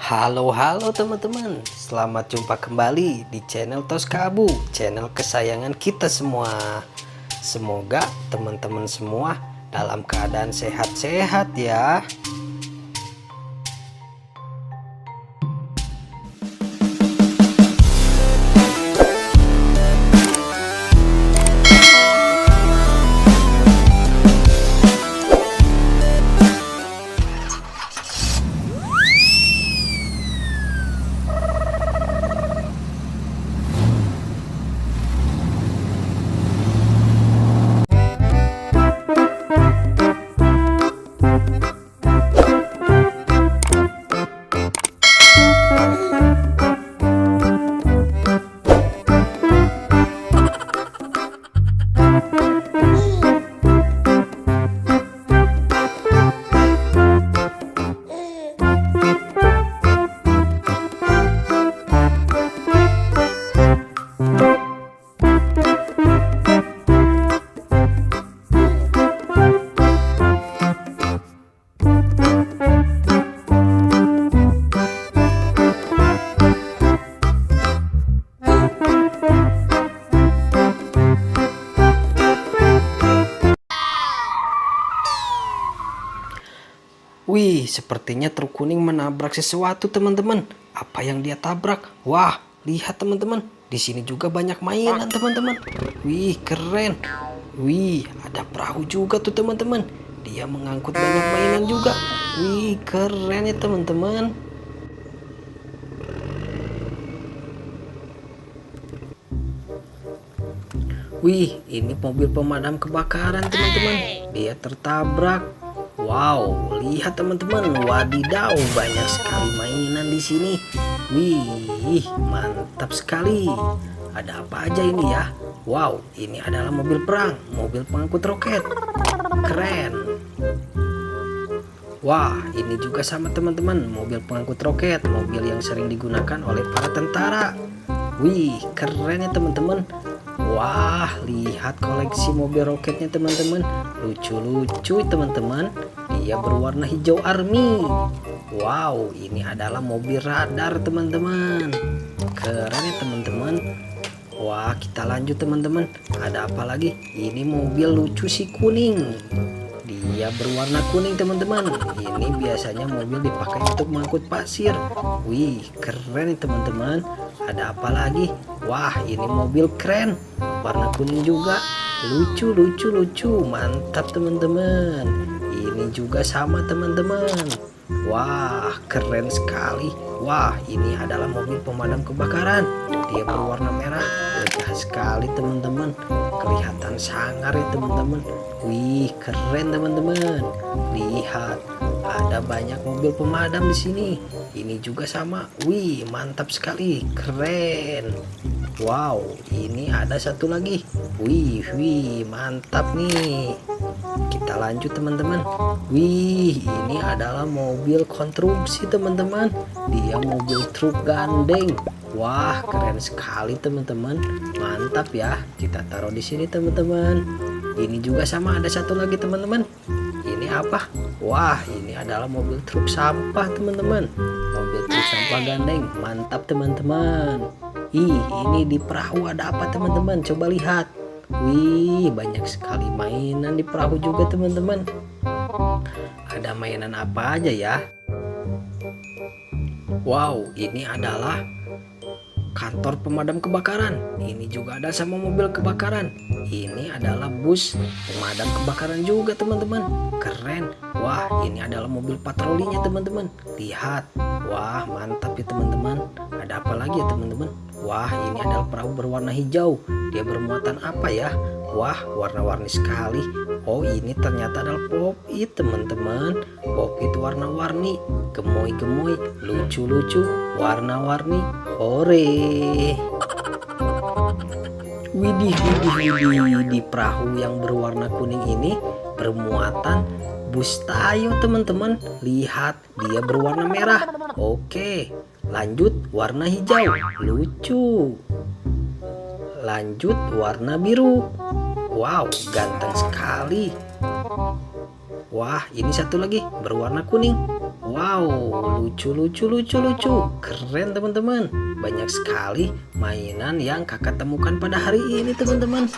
Halo teman-teman, selamat jumpa kembali di channel Toskabu, channel kesayangan kita semua. Semoga teman-teman semua dalam keadaan sehat-sehat ya. Wih, sepertinya truk kuning menabrak sesuatu teman-teman. Apa yang dia tabrak? Wah, lihat teman-teman. Di sini juga banyak mainan teman-teman. Wih, keren. Wih, ada perahu juga tuh teman-teman. Dia mengangkut banyak mainan juga. Wih, keren ya teman-teman. Wih, ini mobil pemadam kebakaran teman-teman. Dia tertabrak. Wow, lihat teman-teman, wadidaw, banyak sekali mainan di sini. Wih, mantap sekali. Ada apa aja ini ya? Wow, ini adalah mobil perang, mobil pengangkut roket. Keren. Wah, ini juga sama teman-teman, mobil pengangkut roket, mobil yang sering digunakan oleh para tentara. Wih, keren ya teman-teman. Wah, lihat koleksi mobil roketnya teman-teman. Lucu-lucu teman-teman. Dia berwarna hijau army. Wow, ini adalah mobil radar teman-teman. Keren ya teman-teman. Wah, kita lanjut teman-teman. Ada apa lagi? Ini mobil lucu si kuning. Dia berwarna kuning teman-teman. Ini biasanya mobil dipakai untuk mengangkut pasir. Wih, keren ya teman-teman. Ada apa lagi? Wah, ini mobil keren. Warna kuning juga. Lucu. Mantap teman-teman. Ini juga sama teman-teman. Wah, keren sekali. Wah, ini adalah mobil pemadam kebakaran. Dia berwarna merah. Megah sekali teman-teman. Kelihatan sangar ya teman-teman. Wih, keren teman-teman. Lihat, ada banyak mobil pemadam di sini. Ini juga sama. Wih, mantap sekali. Keren. Wow, ini ada satu lagi. Wih, mantap nih. Kita lanjut teman-teman. Wih, ini adalah mobil konstruksi teman-teman. Dia mobil truk gandeng. Wah, keren sekali teman-teman. Mantap ya. Kita taruh di sini teman-teman. Ini juga sama, ada satu lagi teman-teman. Ini apa? Wah, ini adalah mobil truk sampah teman-teman. Mobil truk sampah gandeng. Mantap teman-teman. Ini di perahu ada apa teman-teman? Coba lihat. Wih, banyak sekali mainan di perahu juga teman-teman. Ada mainan apa aja ya? Wow, ini adalah kantor pemadam kebakaran. Ini juga ada sama mobil kebakaran. Ini adalah bus pemadam kebakaran juga teman-teman. Keren. Wah, ini adalah mobil patrolinya teman-teman. Lihat. Wah, mantap ya teman-teman. Ada apa lagi ya teman-teman? Wah, ini adalah perahu berwarna hijau. Dia bermuatan apa ya? Wah, warna-warni sekali. Oh, ini ternyata adalah pop-it teman-teman. Pop-it warna-warni, gemoy-gemoy, lucu-lucu, warna-warni. Hore. Widih. Di perahu yang berwarna kuning ini bermuatan bus tayo teman-teman. Lihat, dia berwarna merah. Oke, lanjut warna hijau. Lucu. Lanjut warna biru. Wow, ganteng sekali. Wah, ini satu lagi berwarna kuning. Wow, lucu. Keren teman-teman. Banyak sekali mainan yang kakak temukan pada hari ini teman-teman.